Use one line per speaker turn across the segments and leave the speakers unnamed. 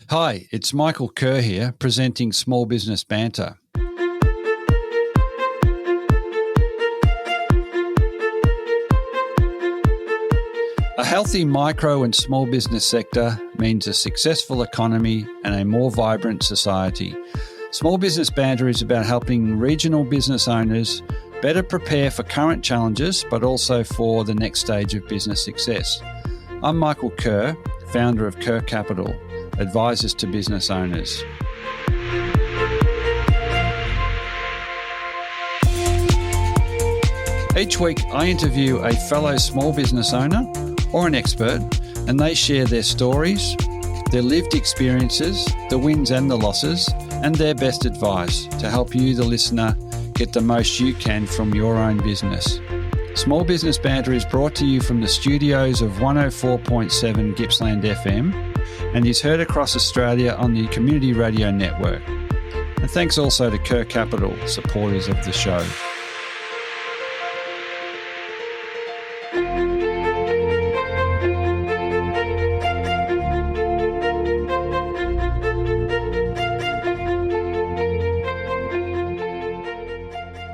Hi, it's Michael Kerr here, presenting Small Business Banter. A healthy micro and small business sector means a successful economy and a more vibrant society. Small Business Banter is about helping regional business owners better prepare for current challenges, but also for the next stage of business success. I'm Michael Kerr, founder of Kerr Capital, advisors to business owners. Each week, I interview a fellow small business owner or an expert, and they share their stories, their lived experiences, the wins and the losses, and their best advice to help you, the listener, get the most you can from your own business. Small Business Banter is brought to you from the studios of 104.7 Gippsland FM and is heard across Australia on the Community Radio Network. And thanks also to Kerr Capital, supporters of the show.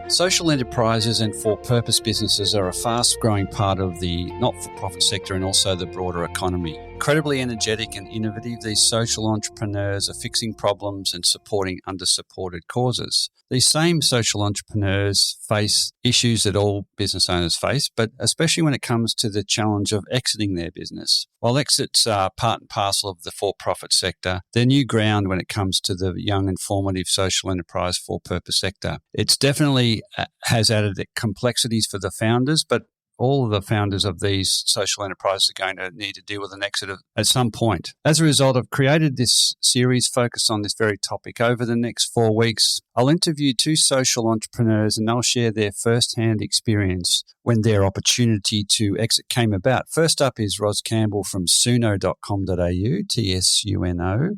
Social enterprises and for-purpose businesses are a fast-growing part of the not-for-profit sector and also the broader economy. Incredibly energetic and innovative, these social entrepreneurs are fixing problems and supporting under-supported causes. These same social entrepreneurs face issues that all business owners face, but especially when it comes to the challenge of exiting their business. While exits are part and parcel of the for-profit sector, they're new ground when it comes to the young and formative social enterprise for-purpose sector. It's definitely has added complexities for the founders, but all of the founders of these social enterprises are going to need to deal with an exit at some point. As a result, I've created this series focused on this very topic. Over the next 4 weeks, I'll interview 2 social entrepreneurs and they'll share their first-hand experience when their opportunity to exit came about. First up is Roz Campbell from Tsuno.com.au, Tsuno.com.au.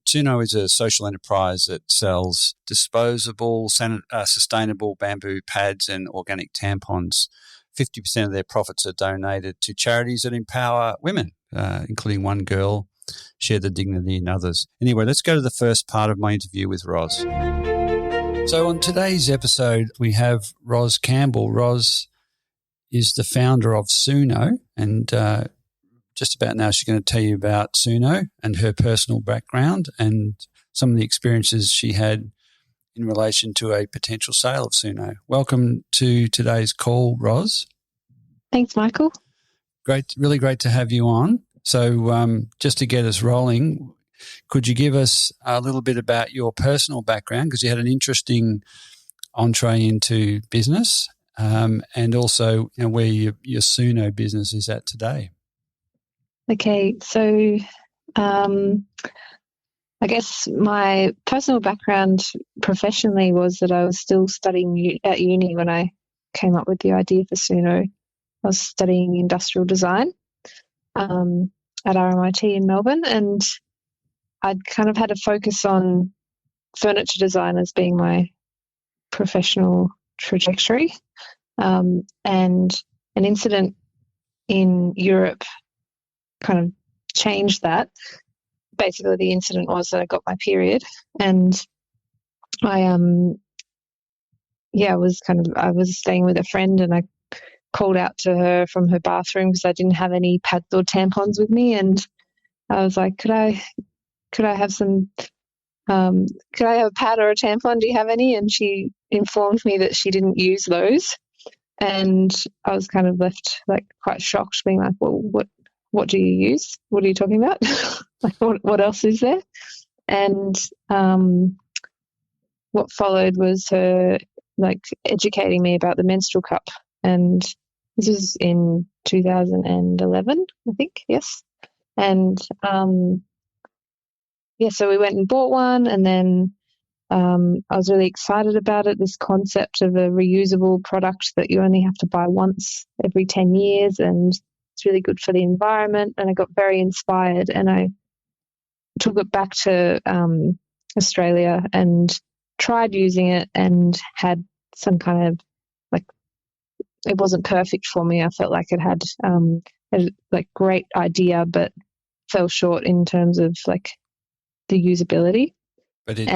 Tsuno is a social enterprise that sells disposable, sustainable bamboo pads and organic tampons. 50% of their profits are donated to charities that empower women, including One Girl, Share the Dignity in Others. Anyway, let's go to the first part of my interview with Roz. So on today's episode, we have Roz Campbell. Roz is the founder of Tsuno, and just about now she's going to tell you about Tsuno and her personal background and some of the experiences she had in relation to a potential sale of Tsuno. Welcome to today's call, Roz.
Thanks, Michael.
Really great to have you on. So just to get us rolling, could you give us a little bit about your personal background, because you had an interesting entree into business, and also where your Tsuno business is at today?
Okay, so I guess my personal background professionally was that I was still studying at uni when I came up with the idea for Tsuno. I was studying industrial design at RMIT in Melbourne, and I'd kind of had a focus on furniture design as being my professional trajectory. And an incident in Europe kind of changed that. Basically, the incident was that I got my period, and I was staying with a friend, and I called out to her from her bathroom because I didn't have any pads or tampons with me, and I was like, could I have a pad or a tampon? Do you have any? And she informed me that she didn't use those, and I was kind of left like quite shocked, being like, well, what do you use? What are you talking about? Like, what else is there? And what followed was her like educating me about the menstrual cup. And this was in 2011, I think. Yes. And so we went and bought one, and then I was really excited about it, this concept of a reusable product that you only have to buy once every 10 years, and it's really good for the environment. And I got very inspired, and I took it back to Australia and tried using it, and had some kind of it wasn't perfect for me. I felt like it had a great idea, but fell short in terms of like the usability.
But it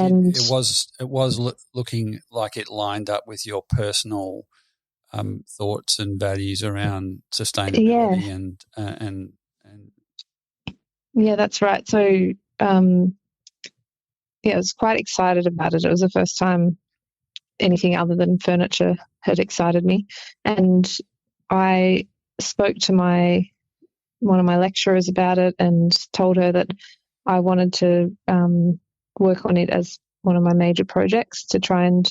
was looking like it lined up with your personal thoughts and values around sustainability and
yeah, that's right. So I was quite excited about it. It was the first time anything other than furniture had excited me, and I spoke to one of my lecturers about it and told her that I wanted to work on it as one of my major projects to try and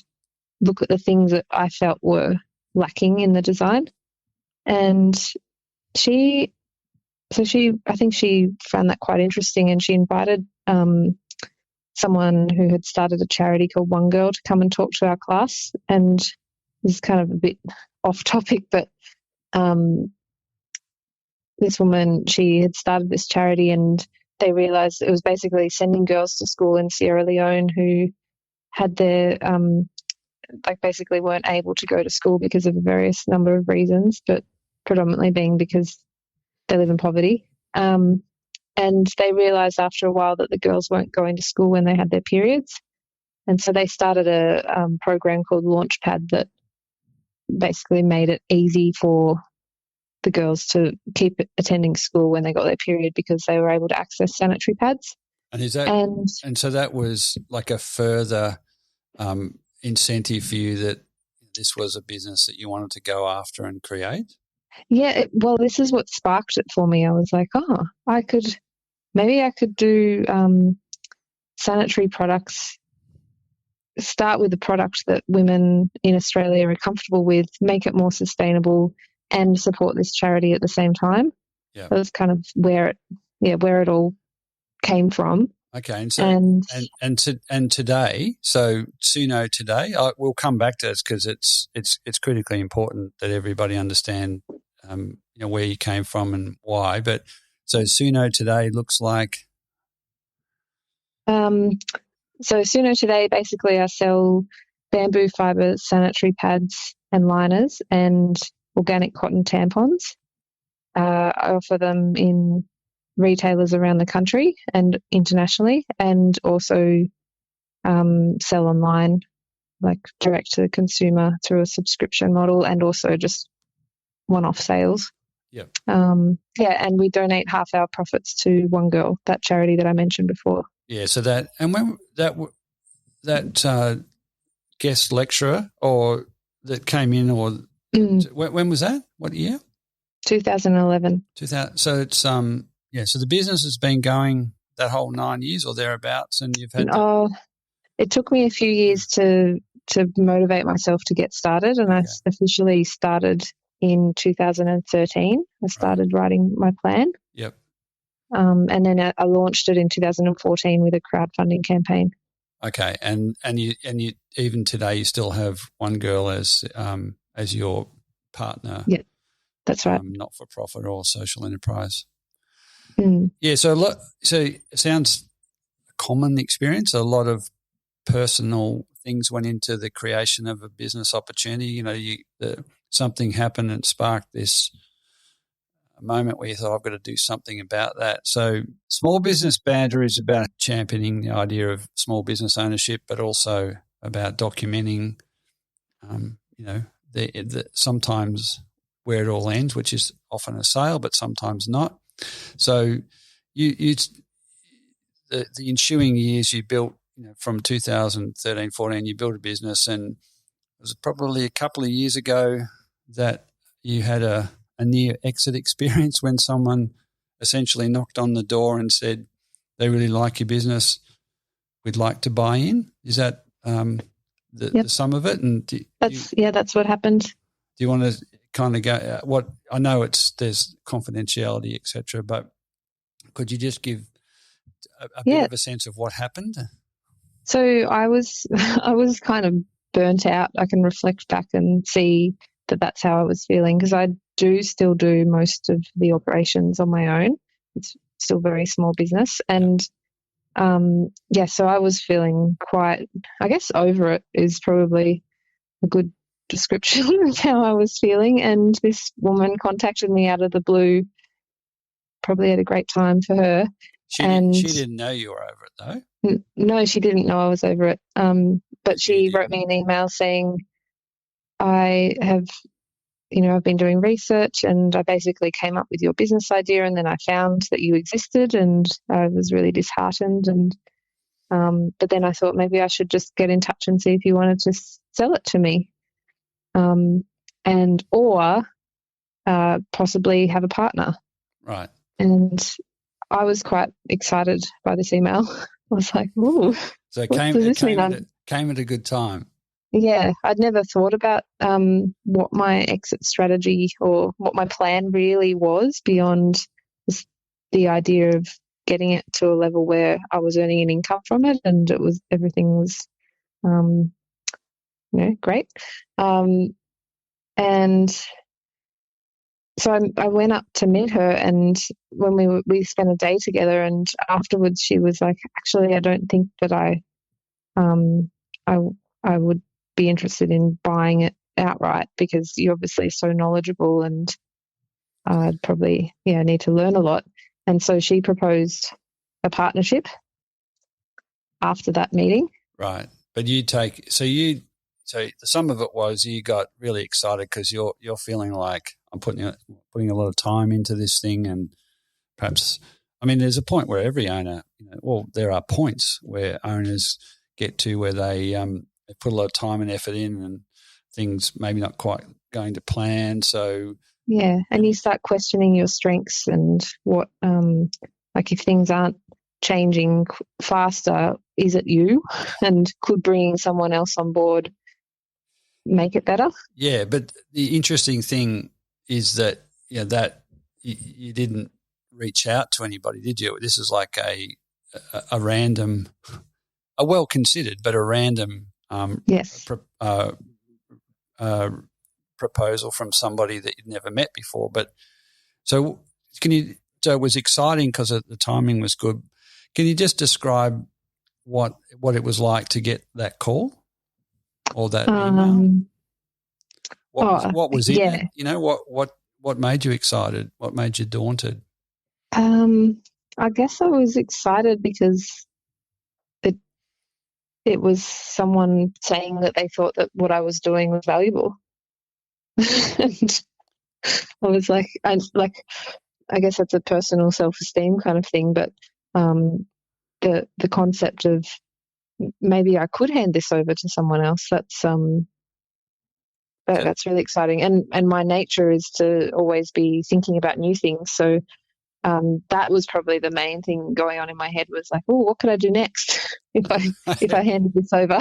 look at the things that I felt were lacking in the design. And I think she found that quite interesting, and she invited someone who had started a charity called One Girl to come and talk to our class. And this is kind of a bit off topic, but this woman, she had started this charity, and they realised it was basically sending girls to school in Sierra Leone who had their basically weren't able to go to school because of a various number of reasons, but predominantly being because they live in poverty. And they realised after a while that the girls weren't going to school when they had their periods. And so they started a program called Launchpad that basically made it easy for the girls to keep attending school when they got their period because they were able to access sanitary pads.
And is that and so that was like a further incentive for you that this was a business that you wanted to go after and create?
Yeah, well, this is what sparked it for me. I was like, maybe I could do sanitary products, start with the product that women in Australia are comfortable with, make it more sustainable, and support this charity at the same time.
Yeah,
that's kind of where it all came from.
Okay, and so and today, so Tsuno today, we'll come back to this because it's critically important that everybody understand, where you came from and why. But so Tsuno today looks like.
So Tsuno today, basically, I sell bamboo fibre sanitary pads and liners and organic cotton tampons. I offer them in retailers around the country and internationally, and also sell online, like direct to the consumer through a subscription model, and also just one-off sales.
Yeah.
And we donate half our profits to One Girl, that charity that I mentioned before.
Yeah. So that, and when that guest lecturer or that came in, or when was that? What year?
2011.
2000. So it's so the business has been going that whole 9 years or thereabouts, and you've had.
It took me a few years to motivate myself to get started, and I officially started in 2013. I started writing my plan.
Yep.
And then I launched it in 2014 with a crowdfunding campaign.
Okay, and you even today you still have One Girl as your partner.
Yeah, that's right.
Not for profit or social enterprise.
Mm.
Yeah, so it sounds a common experience. A lot of personal things went into the creation of a business opportunity. Something happened and sparked this moment where you thought, I've got to do something about that. So Small Business Banter is about championing the idea of small business ownership, but also about documenting, sometimes where it all ends, which is often a sale, but sometimes not. So the ensuing years you built, from 2013, 14, you built a business, and it was probably a couple of years ago that you had a near exit experience when someone essentially knocked on the door and said, they really like your business, we'd like to buy in. Is that the sum of it? And
that's what happened.
Do you want to kind of go what I know there's confidentiality, etc., but could you just give a bit of a sense of what happened?
So I was kind of burnt out. I can reflect back and see that that's how I was feeling, because I do still do most of the operations on my own. It's still very small business. And, so I was feeling quite, I guess over it is probably a good description of how I was feeling. And this woman contacted me out of the blue probably at a great time for her.
She didn't know you were over it though.
No, she didn't know I was over it. But she wrote me an email saying, I have, I've been doing research and I basically came up with your business idea, and then I found that you existed and I was really disheartened. And but then I thought maybe I should just get in touch and see if you wanted to sell it to me, or possibly have a partner.
Right.
And I was quite excited by this email. I was like, ooh.
So it came at a good time.
Yeah, I'd never thought about what my exit strategy or what my plan really was beyond the idea of getting it to a level where I was earning an income from it, and everything was, great. And so I went up to meet her, and when we spent a day together, and afterwards she was like, actually, I don't think that I would be interested in buying it outright, because you're obviously so knowledgeable and I'd probably need to learn a lot. And so she proposed a partnership after that meeting.
Right. But so the sum of it was you got really excited because you're feeling like I'm putting a lot of time into this thing, and perhaps, I mean, there's a point where every owner, there are points where owners get to where they put a lot of time and effort in, and things maybe not quite going to plan. So
yeah, and you start questioning your strengths and what, like if things aren't changing faster, is it you? And could bringing someone else on board make it better?
Yeah, but the interesting thing is that that you didn't reach out to anybody, did you? This is like a random, a well considered, but a random
yes.
Proposal from somebody that you'd never met before. But so it was exciting because the timing was good. Can you just describe what it was like to get that call or that email? What was in it? What made you excited? What made you daunted?
I guess I was excited because it was someone saying that they thought that what I was doing was valuable. And I was like, I guess that's a personal self-esteem kind of thing, but the concept of maybe I could hand this over to someone else, that's really exciting. And my nature is to always be thinking about new things. So that was probably the main thing going on in my head, was like, oh, what could I do next if I handed this over?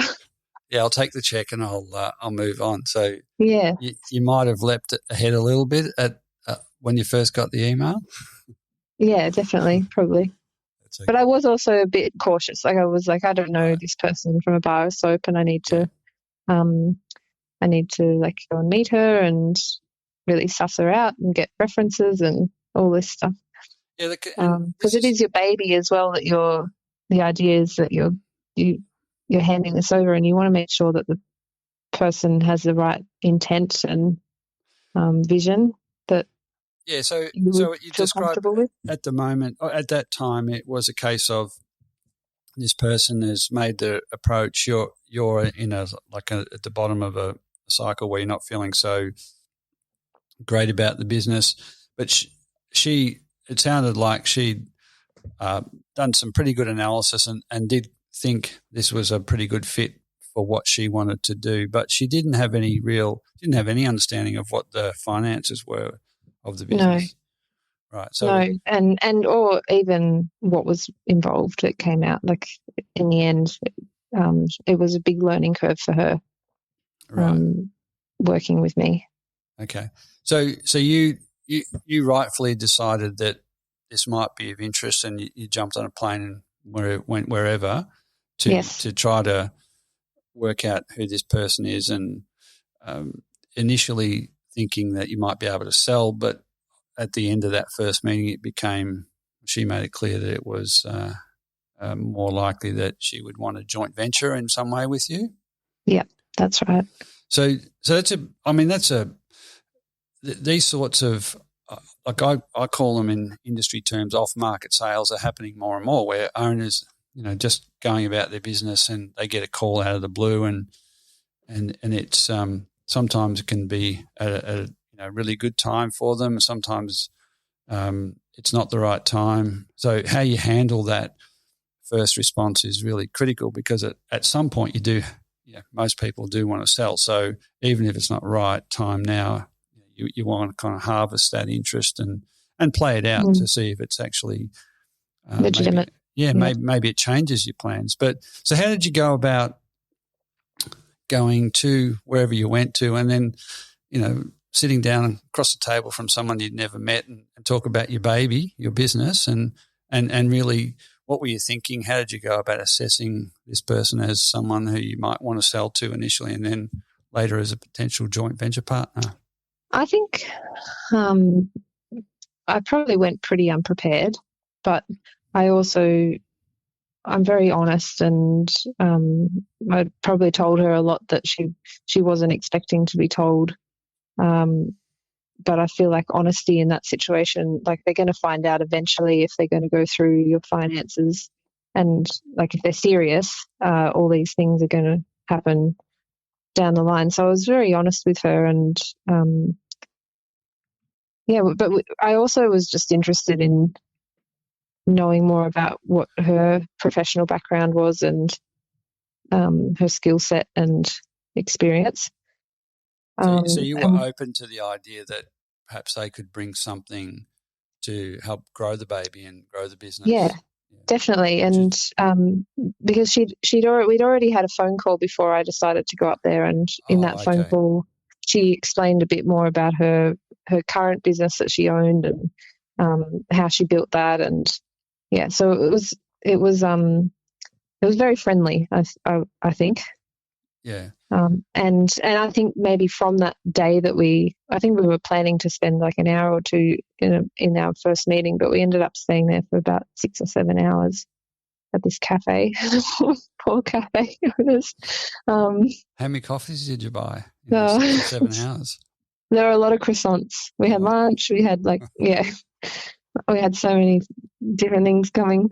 Yeah, I'll take the check and I'll move on. So
yeah,
you might have leapt ahead a little bit at when you first got the email.
Yeah, definitely, probably. Okay. But I was also a bit cautious. Like I was like, I don't know this person from a bar of soap, and I need to like go and meet her and really suss her out and get references and all this stuff.
Yeah,
because it is your baby as well. That the idea is that you're handing this over, and you want to make sure that the person has the right intent and vision that.
Yeah, so
you
described at the moment, at that time, it was a case of this person has made the approach. You're in at the bottom of a cycle where you're not feeling so great about the business, but it sounded like she'd done some pretty good analysis and did think this was a pretty good fit for what she wanted to do, but she didn't have any understanding of what the finances were of the business. No. Right. So
no, and or even what was involved. It came out like in the end, it was a big learning curve for her. Right. Working with me.
Okay. So you rightfully decided that this might be of interest, and you jumped on a plane and went wherever to try to work out who this person is, and initially thinking that you might be able to sell, but at the end of that first meeting, she made it clear that it was more likely that she would want a joint venture in some way with you.
Yeah, that's right.
So these sorts of, like I call them in industry terms, off-market sales are happening more and more, where owners, just going about their business and they get a call out of the blue, and it's sometimes it can be a really good time for them. Sometimes it's not the right time. So how you handle that first response is really critical, because at some point most people do want to sell. So even if it's not right time now, you want to kind of harvest that interest and play it out to see if it's actually
legitimate.
Maybe it changes your plans. But so how did you go about going to wherever you went to, and then, sitting down across the table from someone you'd never met and talk about your baby, your business, and really what were you thinking? How did you go about assessing this person as someone who you might want to sell to initially and then later as a potential joint venture partner?
I think I probably went pretty unprepared, but I'm very honest, and I probably told her a lot that she wasn't expecting to be told. But I feel like honesty in that situation, like they're going to find out eventually if they're going to go through your finances, and like if they're serious, all these things are going to happen down the line. So I was very honest with her, and but I also was just interested in knowing more about what her professional background was, and her skill set and experience.
So you were open to the idea that perhaps they could bring something to help grow the baby and grow the business.
Yeah. Definitely, and because we'd already had a phone call before I decided to go up there, and in that phone call, she explained a bit more about her current business that she owned, and how she built that, and so it was very friendly. I think.
Yeah.
And I think maybe from that day that we were planning to spend like an hour or two in our first meeting, but we ended up staying there for about 6 or 7 hours at this cafe. Poor cafe owners.
How many coffees did you buy in 6 or 7 hours?
There were a lot of croissants. We had lunch. We had we had so many different things coming.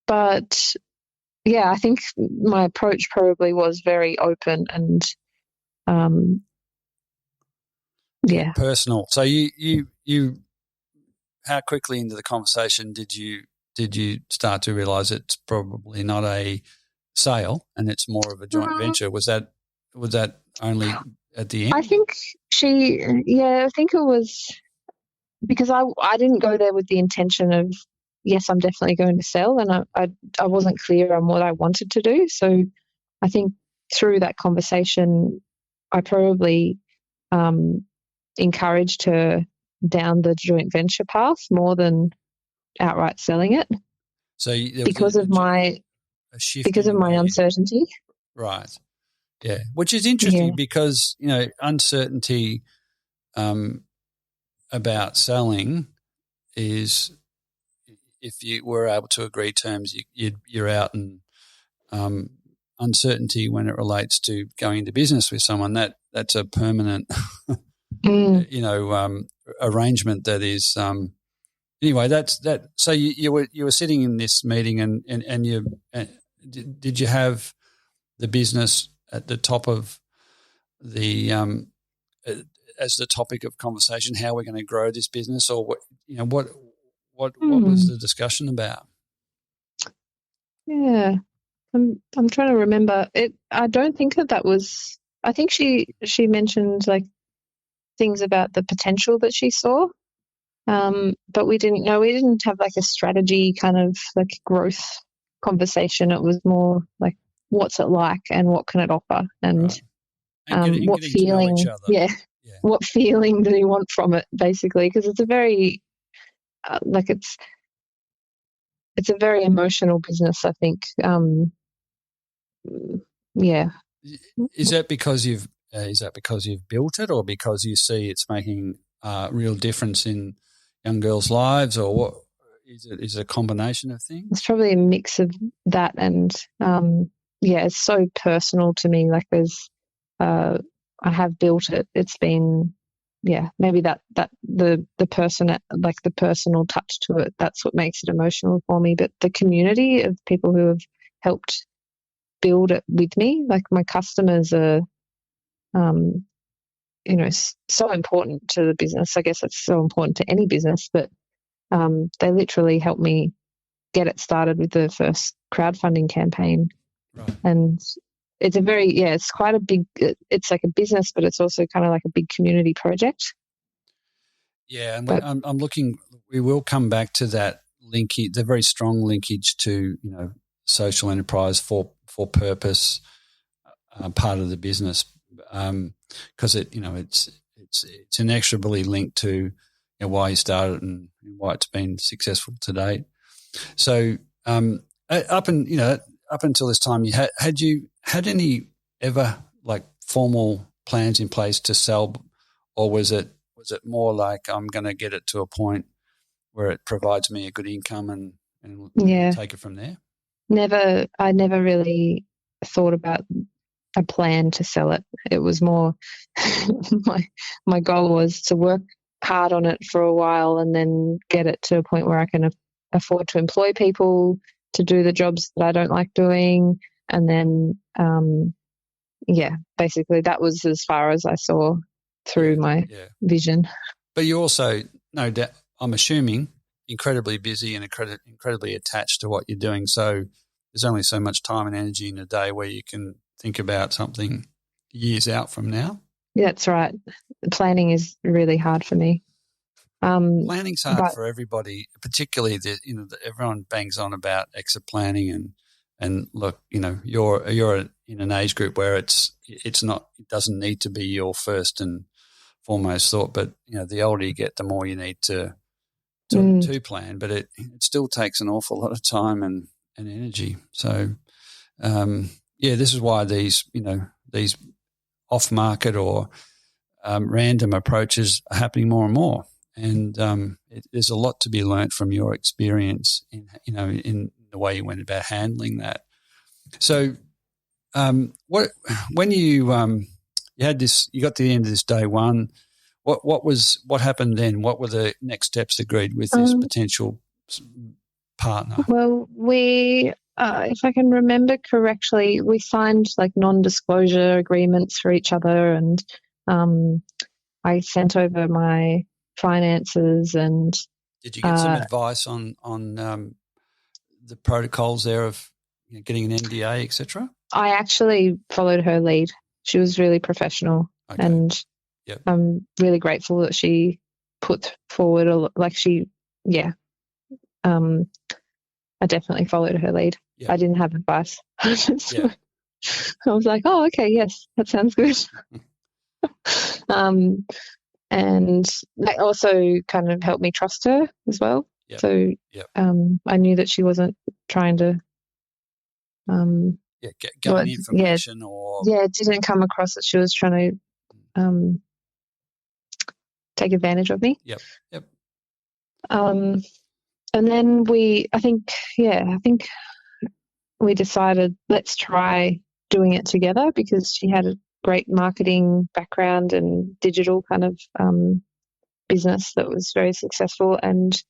But I think my approach probably was very open and,
personal. So you how quickly into the conversation did you start to realise it's probably not a sale and it's more of a joint venture? Was that only at the end?
I think I think it was because I didn't go there with the intention of, yes, I'm definitely going to sell, and I wasn't clear on what I wanted to do. So I think through that conversation, I probably encouraged her down the joint venture path more than outright selling it.
So
because of my uncertainty,
right? Yeah, which is interesting because uncertainty about selling is, if you were able to agree terms, you're out, and uncertainty when it relates to going into business with someone, that's a permanent arrangement that is anyway. That's that. So you were sitting in this meeting, and you did you have the business at the top of the as the topic of conversation? How we're going to grow this business, or what was the discussion about?
Yeah, I'm trying to remember it. I don't think that was. I think she mentioned like things about the potential that she saw, but we didn't have like a strategy kind of like growth conversation. It was more like, what's it like and what can it offer, and what feeling? What feeling do you want from it, basically? Because it's a very it's a very emotional business, I think.
Is that because you've built it, or because you see it's making a real difference in young girls' lives, or what? Is it a combination of things?
It's probably a mix of that, and it's so personal to me. Like I have built it. It's been maybe that the person, like the personal touch to it, that's what makes it emotional for me. But the community of people who have helped build it with me, like my customers are, so important to the business. I guess it's so important to any business, but they literally helped me get it started with the first crowdfunding campaign.
Right.
And it's it's quite a big, it's like a business, but it's also kind of like a big community project.
Yeah, and I'm looking, we will come back to that linkage, the very strong linkage to, social enterprise for purpose part of the business, because it's inexorably linked to why you started and why it's been successful to date. So up until this time, had you had any ever like formal plans in place to sell, or was it more like I'm going to get it to a point where it provides me a good income and take it from there?
I never really thought about a plan to sell it. It was more my goal was to work hard on it for a while and then get it to a point where I can afford to employ people to do the jobs that I don't like doing. And then, basically that was as far as I saw through my vision.
But you also, no doubt, I'm assuming, incredibly busy and incredibly attached to what you're doing. So there's only so much time and energy in a day where you can think about something years out from now.
Yeah, that's right. Planning is really hard for me.
Planning's hard for everybody, particularly everyone bangs on about exit planning and look, you're in an age group where it's not, it doesn't need to be your first and foremost thought, but the older you get, the more you need to plan, but it still takes an awful lot of time and energy. So this is why these off market or random approaches are happening more and more. And there's a lot to be learnt from your experience in the way you went about handling that. So, when you had this, you got to the end of this day one. What happened then? What were the next steps agreed with this potential partner?
Well, we, if I can remember correctly, we signed like non-disclosure agreements for each other, and I sent over my finances. And
did you get some advice on the protocols there of getting an NDA, etc.?
I actually followed her lead. She was really professional, and I'm really grateful that she put forward I definitely followed her lead. Yep. I didn't have advice. I was like, oh, okay, yes, that sounds good. And that also kind of helped me trust her as well. Yep. So I knew that she wasn't trying to
gain information
it didn't come across that she was trying to take advantage of me.
Yep.
And then I think we decided let's try doing it together, because she had a great marketing background and digital kind of business that was very successful, and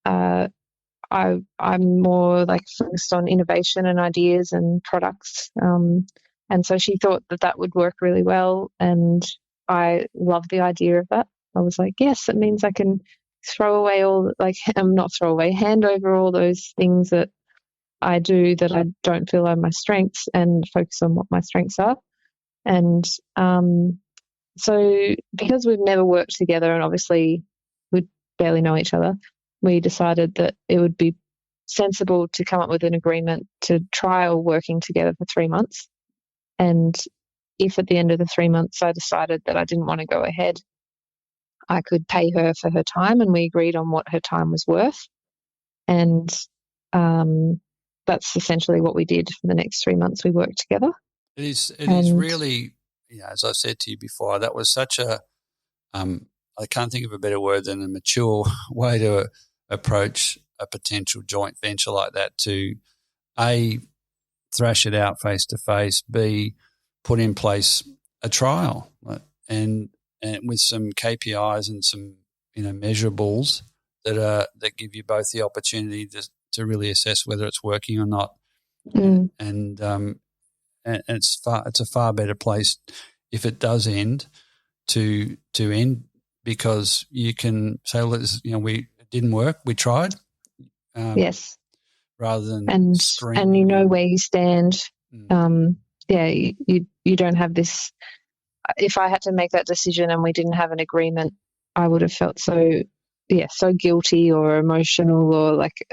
I'm more like focused on innovation and ideas and products, and so she thought that would work really well, and I love the idea of that. I was like, yes, it means I can hand over all those things that I do that I don't feel are my strengths and focus on what my strengths are. And so because we've never worked together and obviously we barely know each other, we decided that it would be sensible to come up with an agreement to trial working together for 3 months. And if at the end of the 3 months I decided that I didn't want to go ahead, I could pay her for her time, and we agreed on what her time was worth. And that's essentially what we did for the next 3 months. We worked together.
It is really, as I said to you before, that was such a, I can't think of a better word than a mature way to approach a potential joint venture like that, to A, thrash it out face to face, B, put in place a trial. And and with some KPIs and some measurables that give you both the opportunity to really assess whether it's working or not. And it's a far better place if it does end to end, because you can say, it didn't work, we tried.
Yes.
Rather than
and you know where you stand. You don't have this. If I had to make that decision and we didn't have an agreement, I would have felt so guilty or emotional, or like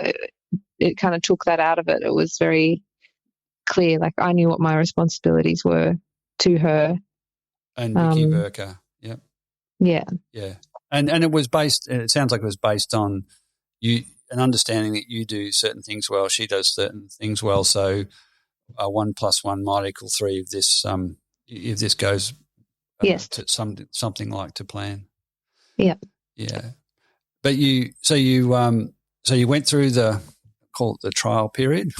it kind of took that out of it. It was very clear. Like I knew what my responsibilities were to her.
And Vicky Verka. Yep.
Yeah.
Yeah. And it sounds like it was based on an understanding that you do certain things well, she does certain things well. So 1 + 1 might equal 3 if this goes to something like to plan.
Yeah.
Yeah. But you went through the trial period.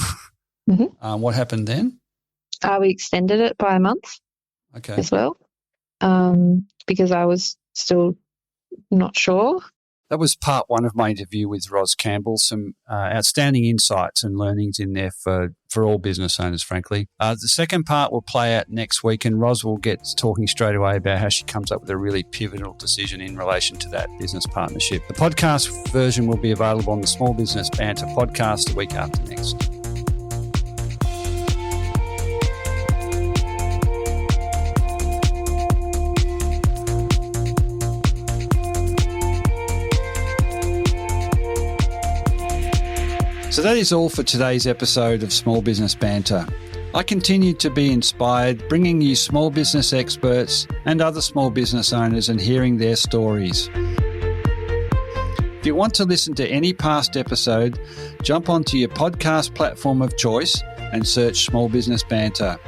Mm-hmm.
What happened then?
We extended it by a month.
Okay.
As well, because I was still not sure.
That was part 1 of my interview with Roz Campbell. Some outstanding insights and learnings in there for all business owners, frankly. The second part will play out next week, and Roz will get talking straight away about how she comes up with a really pivotal decision in relation to that business partnership. The podcast version will be available on the Small Business Banter podcast the week after next. So that is all for today's episode of Small Business Banter. I continue to be inspired, bringing you small business experts and other small business owners and hearing their stories. If you want to listen to any past episode, jump onto your podcast platform of choice and search Small Business Banter.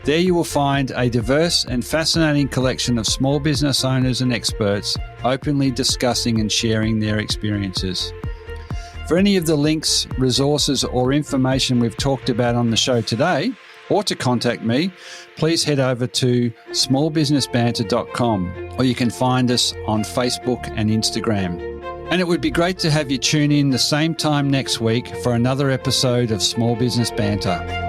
There you will find a diverse and fascinating collection of small business owners and experts openly discussing and sharing their experiences. For any of the links, resources, or information we've talked about on the show today, or to contact me, please head over to smallbusinessbanter.com, or you can find us on Facebook and Instagram. And it would be great to have you tune in the same time next week for another episode of Small Business Banter.